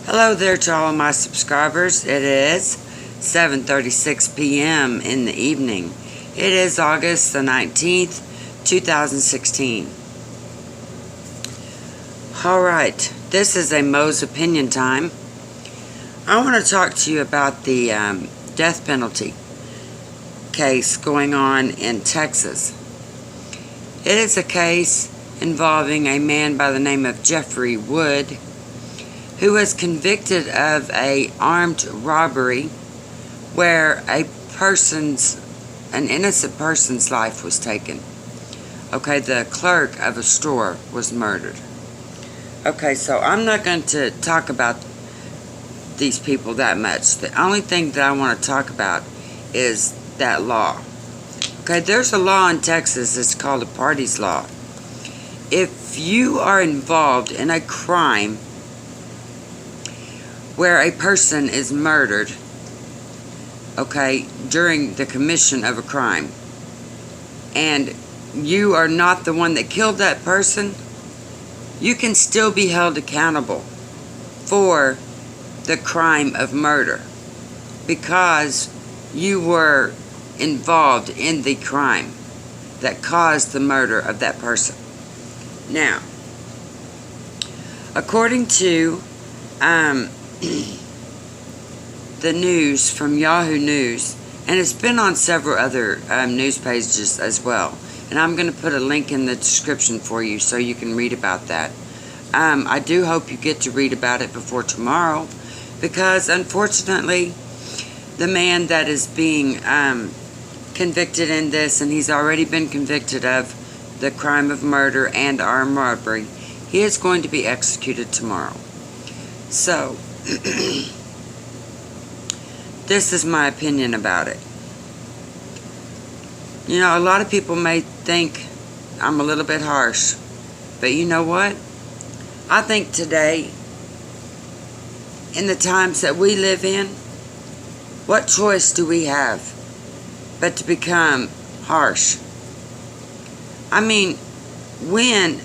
Hello there to all of my subscribers. It is 7:36 p.m. in the evening. It is August the 19th, 2016. Alright, this is a Mo's Opinion time. I want to talk to you about the death penalty case going on in Texas. It is a case involving a man by the name of Jeffrey Wood, who was convicted of an armed robbery where an innocent person's life was taken. Okay, the clerk of a store was murdered. Okay, so I'm not going to talk about these people that much. The only thing that I want to talk about is that law. Okay, there's a law in Texas, it's called a parties law. If you are involved in a crime where a person is murdered, okay, during the commission of a crime, and you are not the one that killed that person, you can still be held accountable for the crime of murder because you were involved in the crime that caused the murder of that person. Now, according to the news from Yahoo News, and it's been on several other news pages as well, and I'm going to put a link in the description for you so you can read about that. I do hope you get to read about it before tomorrow, because unfortunately the man that is being convicted in this, and he's already been convicted of the crime of murder and armed robbery, he is going to be executed tomorrow. So this is my opinion about it. You know, a lot of people may think I'm a little bit harsh, but you know what? I think today, in the times that we live in, what choice do we have but to become harsh? I mean, when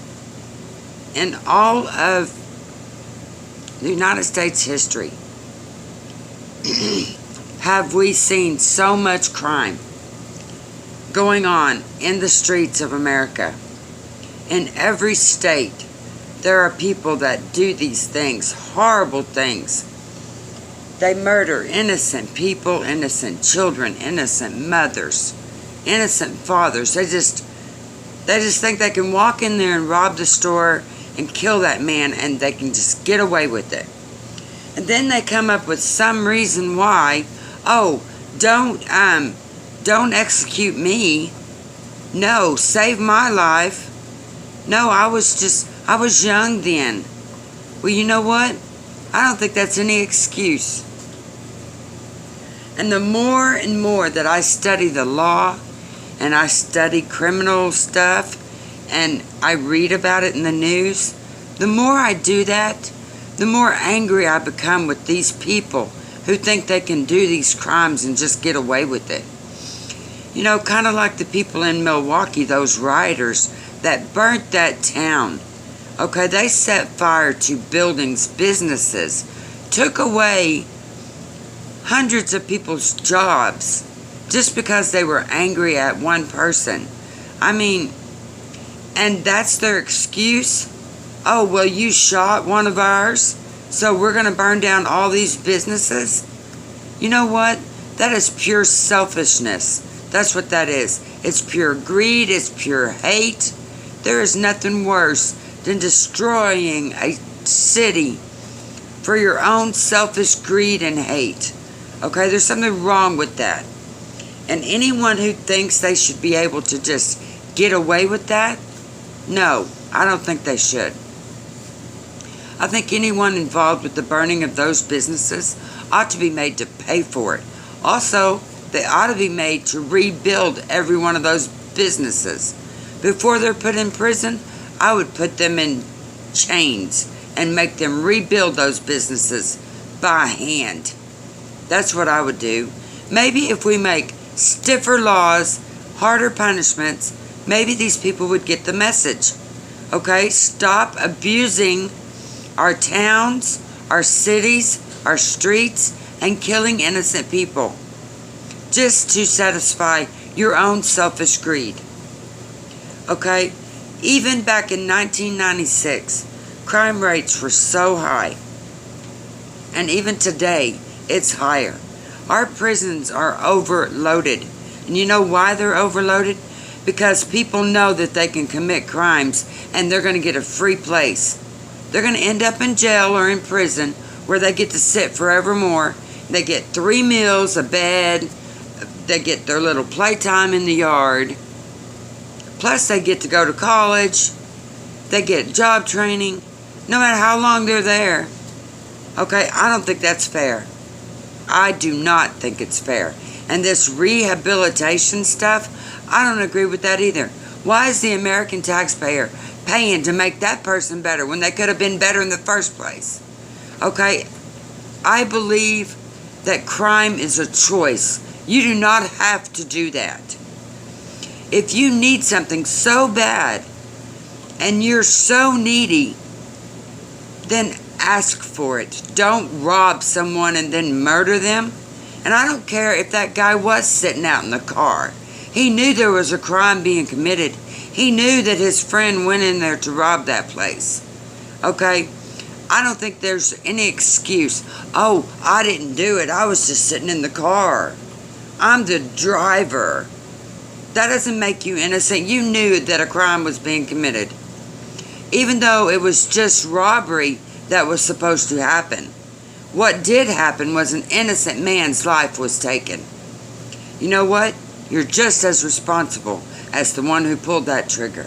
in all of the United States history have we seen so much crime going on in the streets of America? In every state, there are people that do these things, horrible things. They murder innocent people, innocent children, innocent mothers, innocent fathers. They just think they can walk in there and rob the store and kill that man, and they can just get away with it. And then they come up with some reason why, oh, don't execute me. No, save my life. No, I was young then. Well, you know what? I don't think that's any excuse. And the more and more that I study the law, and I study criminal stuff, and I read about it in the news, the more I do that, the more angry I become with these people who think they can do these crimes and just get away with it. You know, kind of like the people in Milwaukee, those rioters that burnt that town. Okay, they set fire to buildings, businesses, took away hundreds of people's jobs just because they were angry at one person. I mean, and that's their excuse? Oh, well, you shot one of ours, so we're going to burn down all these businesses? You know what? That is pure selfishness. That's what that is. It's pure greed. It's pure hate. There is nothing worse than destroying a city for your own selfish greed and hate. Okay, there's something wrong with that. And anyone who thinks they should be able to just get away with that, no, I don't think they should. I think anyone involved with the burning of those businesses ought to be made to pay for it. Also, they ought to be made to rebuild every one of those businesses. Before they're put in prison, I would put them in chains and make them rebuild those businesses by hand. That's what I would do. Maybe if we make stiffer laws, harder punishments, maybe these people would get the message. Okay, stop abusing our towns, our cities, our streets, and killing innocent people just to satisfy your own selfish greed. Okay? Even back in 1996, crime rates were so high. And even today, it's higher. Our prisons are overloaded. And you know why they're overloaded? Because people know that they can commit crimes and they're going to get a free place. They're going to end up in jail or in prison where they get to sit forevermore. They get 3 meals, a bed, they get their little playtime in the yard. Plus they get to go to college. They get job training. No matter how long they're there. Okay, I don't think that's fair. I do not think it's fair. And this rehabilitation stuff, I don't agree with that either. Why is the American taxpayer paying to make that person better when they could have been better in the first place? Okay, I believe that crime is a choice. You do not have to do that. If you need something so bad and you're so needy, then ask for it. Don't rob someone and then murder them. And I don't care if that guy was sitting out in the car. He knew there was a crime being committed. He knew that his friend went in there to rob that place. Okay? I don't think there's any excuse. Oh, I didn't do it. I was just sitting in the car. I'm the driver. That doesn't make you innocent. You knew that a crime was being committed. Even though it was just robbery that was supposed to happen. What did happen was an innocent man's life was taken. You know what? You're just as responsible as the one who pulled that trigger.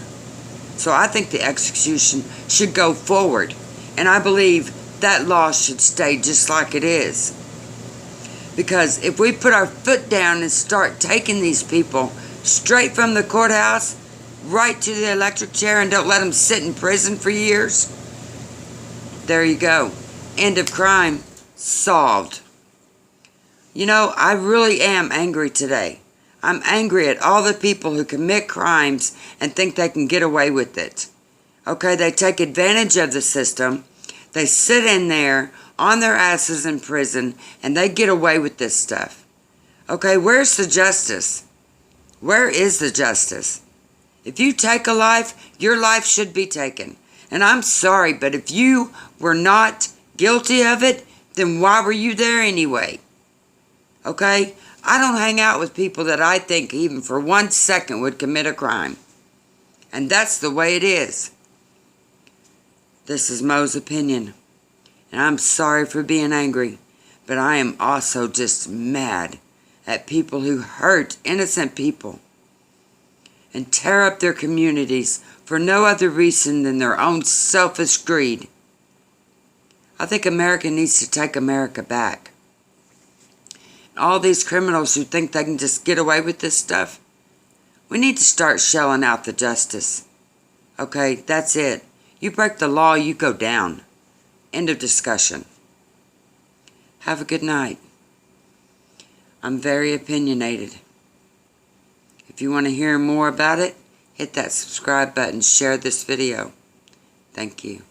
So I think the execution should go forward. And I believe that law should stay just like it is. Because if we put our foot down and start taking these people straight from the courthouse right to the electric chair and don't let them sit in prison for years, there you go. End of crime. Solved. You know, I really am angry today. I'm angry at all the people who commit crimes and think they can get away with it. Okay, they take advantage of the system. They sit in there on their asses in prison and they get away with this stuff. Okay, where's the justice? Where is the justice? If you take a life, your life should be taken. And I'm sorry, but if you were not guilty of it, then why were you there anyway? Okay? I don't hang out with people that I think even for 1 second would commit a crime. And that's the way it is. This is Mo's opinion. And I'm sorry for being angry. But I am also just mad at people who hurt innocent people and tear up their communities for no other reason than their own selfish greed. I think America needs to take America back. All these criminals who think they can just get away with this stuff, we need to start shelling out the justice. Okay, that's it. You break the law, you go down. End of discussion. Have a good night. I'm very opinionated. If you want to hear more about it, hit that subscribe button, share this video. Thank you.